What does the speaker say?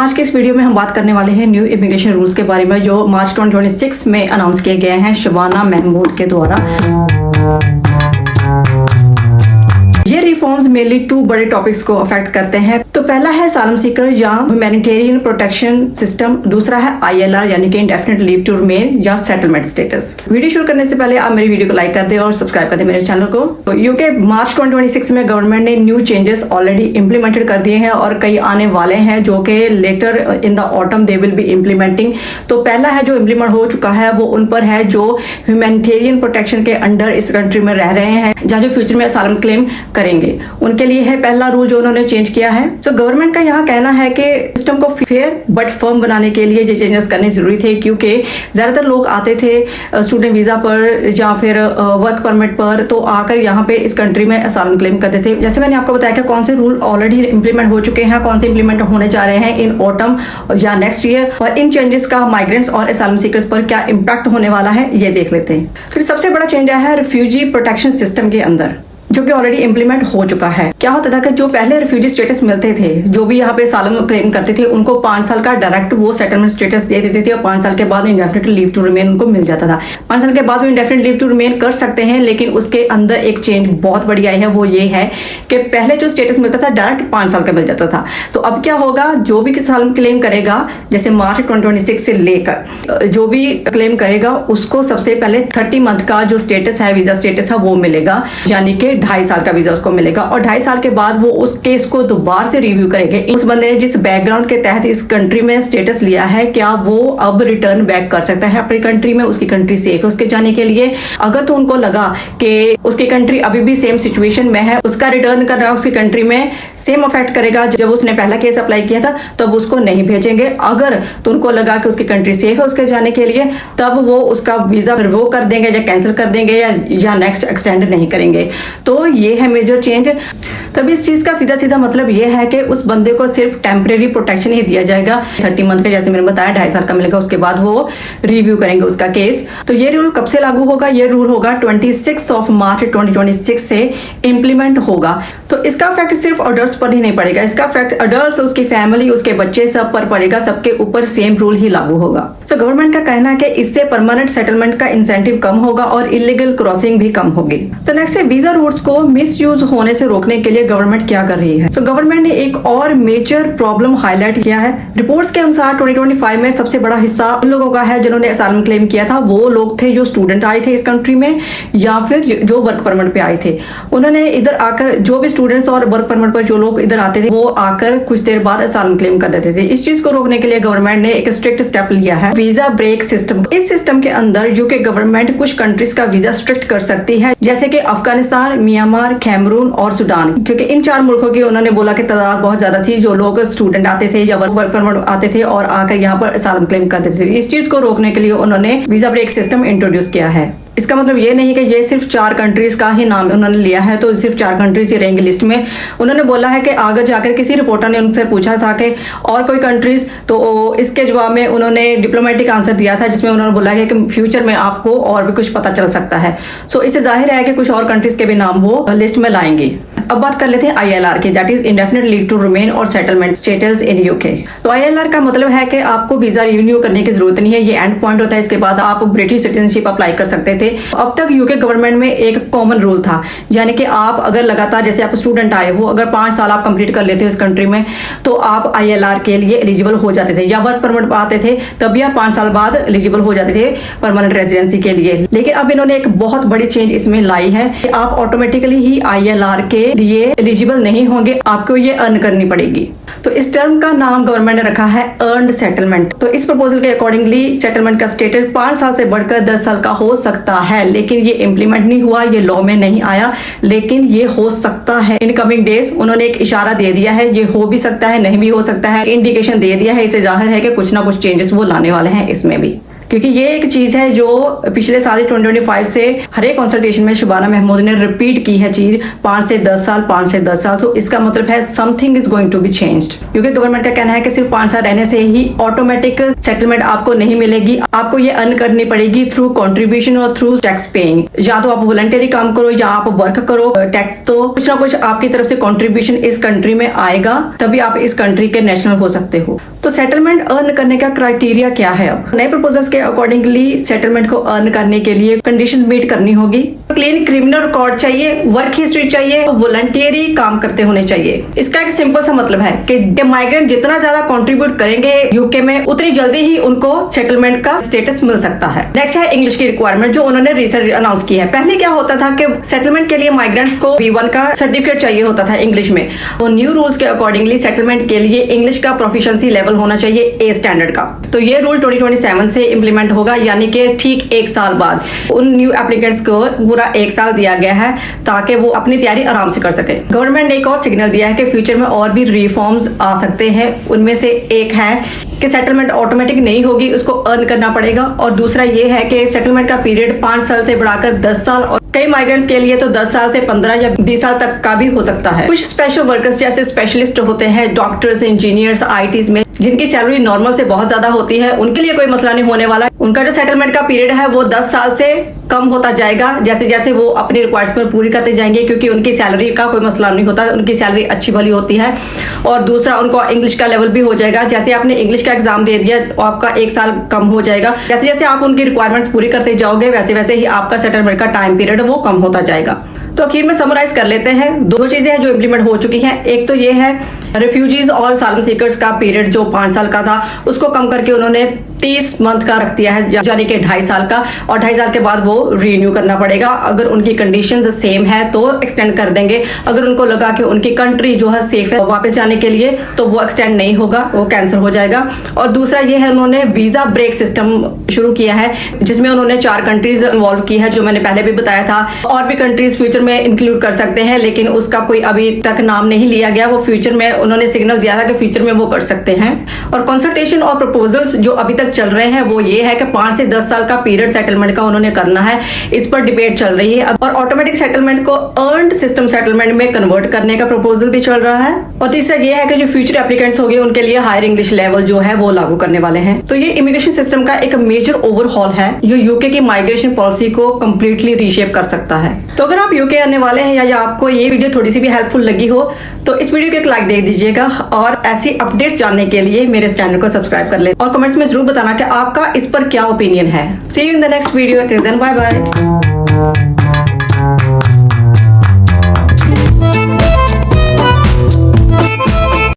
आज के इस वीडियो में हम बात करने वाले हैं न्यू इमिग्रेशन रूल्स के बारे में जो मार्च 2026 में अनाउंस किए गए हैं शबाना महमूद के द्वारा। ये रिफॉर्म्स मेनली 2 बड़े टॉपिक्स को अफेक्ट करते हैं। तो पहला है असाइलम सीकर या ह्यूमैनिटेरियन प्रोटेक्शन सिस्टम, दूसरा है ILR यानी कि इंडेफिनिट लीव टू रिमेन या सेटलमेंट स्टेटस। वीडियो शुरू करने से पहले आप मेरी वीडियो को लाइक कर दें और सब्सक्राइब कर दें मेरे चैनल को। तो यूके मार्च 2026 में गवर्नमेंट ने न्यू चेंजेस ऑलरेडी इंप्लीमेंटेड कर दिए हैं और कई आने वाले हैं जो कि later in the autumn they will be implementing. तो पहला है जो इम्प्लीमेंट हो चुका है वो उन पर है जो ह्यूमैनिटेरियन प्रोटेक्शन के अंडर इस कंट्री में रह रहे हैं, जहाँ जो फ्यूचर में असाइलम क्लेम करेंगे उनके लिए है पहला रूल जो उन्होंने चेंज किया है। तो गवर्नमेंट का यहाँ कहना है कि सिस्टम को फेयर बट फर्म बनाने के लिए ये चेंजेस करने जरूरी थे, क्योंकि ज्यादातर लोग आते थे स्टूडेंट वीजा पर या फिर वर्क परमिट पर, तो आकर यहाँ पे इस कंट्री में असाइलम क्लेम करते थे। जैसे मैंने आपको बताया कि कौन से रूल ऑलरेडी इंप्लीमेंट हो चुके हैं, कौन से इंप्लीमेंट होने जा रहे हैं इन ऑटम या नेक्स्ट ईयर, और इन चेंजेस का माइग्रेंट्स और असाइलम सीकर्स पर क्या इंपैक्ट होने वाला है ये देख लेते हैं। फिर सबसे बड़ा चेंज आया है रिफ्यूजी प्रोटेक्शन सिस्टम के अंदर, जो कि ऑलरेडी इंप्लीमेंट हो चुका है। क्या होता था कि जो पहले रिफ्यूजी स्टेटस मिलते थे, जो भी यहाँ पे असाइलम क्लेम करते थे, उनको 5 साल का डायरेक्ट वो सेटलमेंट स्टेटस दे देते थे और 5 साल के बाद इंडेफिनिट लीव टू रिमेन उनको मिल जाता था। 5 साल के बाद वो इंडेफिनिट लीव टू रिमेन कर सकते हैं, लेकिन उसके अंदर एक चेंज बहुत बड़ी आई है, वो ये है कि पहले जो स्टेटस मिलता था डायरेक्ट 5 साल का मिल जाता था। तो अब क्या होगा, जो भी असाइलम क्लेम करेगा जैसे मार्च 2026 से लेकर जो भी क्लेम करेगा उसको सबसे पहले 30 मंथ का जो स्टेटस है, वीजा स्टेटस है, वो मिलेगा, यानी कि 2.5 साल का वीजा को मिलेगा। और 2.5 साल के बाद वो उस केस को दोबारा से रिव्यू करेंगे। उस बंदे ने जिस बैकग्राउंड के तहत इस कंट्री में स्टेटस लिया है, क्या वो अब रिटर्न बैक कर सकता है अपनी कंट्री में, उसकी कंट्री सेफ है उसके जाने के लिए। अगर तो उनको लगा कि उसकी कंट्री अभी भी सेम सिचुएशन में है, उसका रिटर्न करना उसकी कंट्री में सेम अफेक्ट करेगा जब उसने पहला केस अप्लाई किया था, तब उसको नहीं भेजेंगे। अगर तो उनको लगा कि उसकी कंट्री सेफ है उसके जाने के लिए, तब वो उसका वीजा रिवोक कर देंगे या कैंसिल कर देंगे या नेक्स्ट एक्सटेंड नहीं करेंगे। तो ये है मेजर चेंज। तब इस चीज का सीधा सीधा मतलब यह है कि उस बंदे को सिर्फ टेम्परेरी प्रोटेक्शन ही दिया जाएगा 30 मंथ का, जैसे मैंने बताया 2.5 साल का मिलेगा, उसके बाद वो रिव्यू करेंगे उसका केस। तो ये रूल कब से लागू होगा, ये रूल होगा 26 मार्च 2026 से इंप्लीमेंट होगा। तो इसका इफेक्ट सिर्फ अडल्ट्स पर ही नहीं पड़ेगा, इसका इफेक्ट अडल्ट्स, उसकी फैमिली, उसके बच्चे सब पर पड़ेगा, सबके ऊपर सेम रूल ही लागू होगा। तो गवर्नमेंट का कहना है कि इससे परमानेंट सेटलमेंट का इंसेंटिव कम होगा और इलीगल क्रॉसिंग भी कम होगी। तो नेक्स्ट है वीजा रूट्स को मिसयूज होने से रोकने के लिए गवर्नमेंट क्या कर रही है। तो गवर्नमेंट ने एक और मेजर प्रॉब्लम हाईलाइट किया है। रिपोर्ट्स के अनुसार 2025 में सबसे बड़ा हिस्सा उन लोगों का है जिन्होंने असाइलम क्लेम किया था। वो लोग थे जो स्टूडेंट आए थे इस कंट्री में या फिर जो वर्क परमिट पे आए थे। उन्होंने इधर आकर, जो भी स्टूडेंट्स और वर्क परमिट पर जो लोग इधर आते थे, वो आकर कुछ देर बाद असाइलम क्लेम कर देते थे। इस चीज को रोकने के लिए गवर्नमेंट ने एक स्ट्रिक्ट स्टेप लिया है, वीजा ब्रेक सिस्टम। इस सिस्टम के अंदर यूके गवर्नमेंट कुछ कंट्रीज का वीजा स्ट्रिक्ट कर सकती है, जैसे कि अफगानिस्तान, म्यांमार, कैमरून और सूडान, क्योंकि इन 4 मुल्कों की उन्होंने बोला कि तादाद बहुत ज्यादा थी जो लोग स्टूडेंट आते थे या वर्क परमिट आते थे और आकर यहाँ पर असाइलम क्लेम करते थे। इस चीज को रोकने के लिए उन्होंने वीजा ब्रेक सिस्टम इंट्रोड्यूस किया है। इसका मतलब ये नहीं कि ये सिर्फ 4 कंट्रीज का ही नाम उन्होंने लिया है तो सिर्फ 4 कंट्रीज ही रहेंगे लिस्ट में। उन्होंने बोला है कि आगे जाकर किसी रिपोर्टर ने उनसे पूछा था कि और कोई कंट्रीज, तो इसके जवाब में उन्होंने डिप्लोमेटिक आंसर दिया था जिसमें उन्होंने बोला है कि फ्यूचर में आपको और भी कुछ पता चल सकता है। सो इससे जाहिर है कि कुछ और कंट्रीज के भी नाम वो लिस्ट में लाएंगे। अब बात कर लेते हैं ILR की, that is indefinite leave to remain और सेटलमेंट स्टेटस इन यूके। तो ILR का मतलब है कि आपको वीजा रिन्यू करने की जरूरत नहीं है, ये एंड पॉइंट होता है। इसके बाद आप ब्रिटिश सिटीजनशिप अप्लाई कर सकते थे। अब तक यूके गवर्नमेंट में एक कॉमन रूल था, यानी कि आप अगर लगातार, जैसे आप स्टूडेंट आए हो, अगर 5 साल आप कंप्लीट कर लेते हो इस कंट्री में, तो आप ILR के लिए एलिजिबल हो जाते थे, या वर्क परमिट आते थे तब भी आप 5 साल बाद एलिजिबल हो जाते थे परमानेंट रेजिडेंसी के लिए। लेकिन अब इन्होंने एक बहुत बड़ी चेंज इसमें लाई है कि आप ऑटोमेटिकली ही ILR के लिए एलिजिबल नहीं होंगे, आपको ये अर्न करनी पड़ेगी। तो इस टर्म का नाम गवर्नमेंट ने रखा है अर्न्ड सेटलमेंट। तो इस प्रपोजल के अकॉर्डिंगली सेटलमेंट का स्टेटस 5 साल से बढ़कर 10 साल का हो सकता है, लेकिन ये इंप्लीमेंट नहीं हुआ, ये लॉ में नहीं आया, लेकिन ये हो सकता है इन कमिंग डेज। उन्होंने एक इशारा दे दिया है, ये हो भी सकता है, नहीं भी हो सकता है, इंडिकेशन दे दिया है। इससे जाहिर है कि कुछ ना कुछ चेंजेस वो लाने वाले हैं इसमें भी, क्योंकि ये एक चीज है जो पिछले साल 2025 से हर एक कंसल्टेशन में शबाना महमूद ने रिपीट की है चीज, 5 से 10 साल, 5 से 10 साल। तो इसका मतलब है something is going to be changed, क्योंकि गवर्नमेंट का कहना है कि सिर्फ 5 साल रहने से ही ऑटोमेटिक सेटलमेंट आपको नहीं मिलेगी, आपको ये अर्न करनी पड़ेगी थ्रू कंट्रीब्यूशन और थ्रू टैक्स पेइंग। या तो आप वॉलंटरी काम करो या आप वर्क करो, टैक्स तो कुछ ना कुछ आपकी तरफ से कंट्रीब्यूशन इस कंट्री में आएगा, तभी आप इस कंट्री के नेशनल हो सकते हो। तो सेटलमेंट अर्न करने का क्राइटेरिया क्या है? अब नए प्रपोजल्स के अकॉर्डिंगली सेटलमेंट को अर्न करने के लिए कंडीशंस मीट करनी होगी। क्लीन क्रिमिनल रिकॉर्ड चाहिए, वर्क हिस्ट्री चाहिए, वॉलंटियरी काम करते होने चाहिए। इसका एक सिंपल सा मतलब है कि माइग्रेंट जितना ज्यादा कंट्रीब्यूट करेंगे यूके में, उतनी जल्दी ही उनको सेटलमेंट का स्टेटस मिल सकता है। नेक्स्ट है इंग्लिश की रिक्वायरमेंट, जो उन्होंने रिसेंट अनाउंस की है। पहले क्या होता था कि सेटलमेंट के लिए माइग्रेंट्स को B1 का सर्टिफिकेट चाहिए होता था इंग्लिश में। तो न्यू रूल्स के अकॉर्डिंगली सेटलमेंट के लिए इंग्लिश का प्रोफिशिएंसी लेवल होना चाहिए A स्टैंडर्ड का। तो ये रूल 2027 से इंप्लीमेंट होगा, यानी कि ठीक 1 साल बाद। उन न्यू एप्लीकेंट्स को पूरा 1 साल दिया गया है ताकि वो अपनी तैयारी आराम से कर सके। गवर्नमेंट ने एक और सिग्नल दिया है कि फ्यूचर में और भी रिफॉर्म्स आ सकते हैं। उनमें से एक है कि सेटलमेंट ऑटोमेटिक नहीं होगी, उसको अर्न करना पड़ेगा। और दूसरा ये है कि सेटलमेंट का पीरियड 5 साल से बढ़ाकर 10 साल, और कई माइग्रेंट्स के लिए तो 10 साल से 15 या 20 साल तक का भी हो सकता है। कुछ स्पेशल वर्कर्स जैसे स्पेशलिस्ट होते हैं, डॉक्टर्स, इंजीनियर्स, ITs में, जिनकी सैलरी नॉर्मल से बहुत ज्यादा होती है, उनके लिए कोई मसला नहीं होने वाला। उनका जो सेटलमेंट का पीरियड है वो 10 साल से कम होता जाएगा जैसे जैसे वो अपनी रिक्वायरमेंट पूरी करते जाएंगे, क्योंकि उनकी सैलरी का कोई मसला नहीं होता, उनकी सैलरी अच्छी भली होती है। और दूसरा, उनको इंग्लिश का लेवल भी हो जाएगा। जैसे आपने इंग्लिश का एग्जाम दे दिया, आपका 1 साल कम हो जाएगा। जैसे जैसे आप उनकी रिक्वायरमेंट्स पूरी करते जाओगे, वैसे वैसे ही आपका सेटलमेंट का टाइम पीरियड वो कम होता जाएगा। तो आखिर में समराइज कर लेते हैं। 2 चीजें हैं जो इम्प्लीमेंट हो चुकी हैं। एक तो ये है रिफ्यूजीज और सालम सीकर्स का पीरियड जो 5 साल का था, उसको कम करके उन्होंने 30 मंथ का रख दिया है, यानी कि 2.5 साल का। और 2.5 साल के बाद वो रीन्यू करना पड़ेगा। अगर उनकी कंडीशंस सेम है तो एक्सटेंड कर देंगे। अगर उनको लगा कि उनकी कंट्री जो है सेफ है वापस जाने के लिए, तो वो एक्सटेंड नहीं होगा, वो कैंसिल हो जाएगा। और दूसरा ये है, उन्होंने वीजा ब्रेक सिस्टम शुरू किया है, जिसमें उन्होंने 4 कंट्रीज इन्वॉल्व की है, जो मैंने पहले भी बताया था। और भी कंट्रीज फ्यूचर में इंक्लूड कर सकते हैं, लेकिन उसका कोई अभी तक नाम नहीं लिया गया। वो फ्यूचर में उन्होंने सिग्नल दिया था कि फ्यूचर में वो कर सकते हैं। और कंसल्टेशन और प्रपोजल्स जो अभी तक चल रहे हैं वो ये है कि 5 से 10 साल का पीरियड सेटलमेंट का उन्होंने करना है। इस पर डिबेट चल रही है। और ऑटोमेटिक सेटलमेंट को अर्न्ड सिस्टम सेटलमेंट में कन्वर्ट करने का प्रपोजल भी चल रहा है। और तीसरा ये है कि जो फ्यूचर एप्लीकेंट्स होंगे उनके लिए हायर इंग्लिश लेवल जो है वो लागू करने वाले हैं। तो ये इमिग्रेशन सिस्टम का एक मेजर ओवरहॉल है जो यूके की माइग्रेशन पॉलिसी को कंप्लीटली रीशेप कर सकता है। तो अगर आप यूके आने वाले हैं या आपको ये वीडियो थोड़ी सी भी हेल्पफुल लगी हो तो इस वीडियो को एक लाइक दे दीजिएगा। और ऐसी अपडेट्स जानने के लिए मेरे चैनल को सब्सक्राइब कर लें और कमेंट्स में जरूर बताना कि आपका इस पर क्या ओपिनियन है। See you in the next video. Till then bye bye.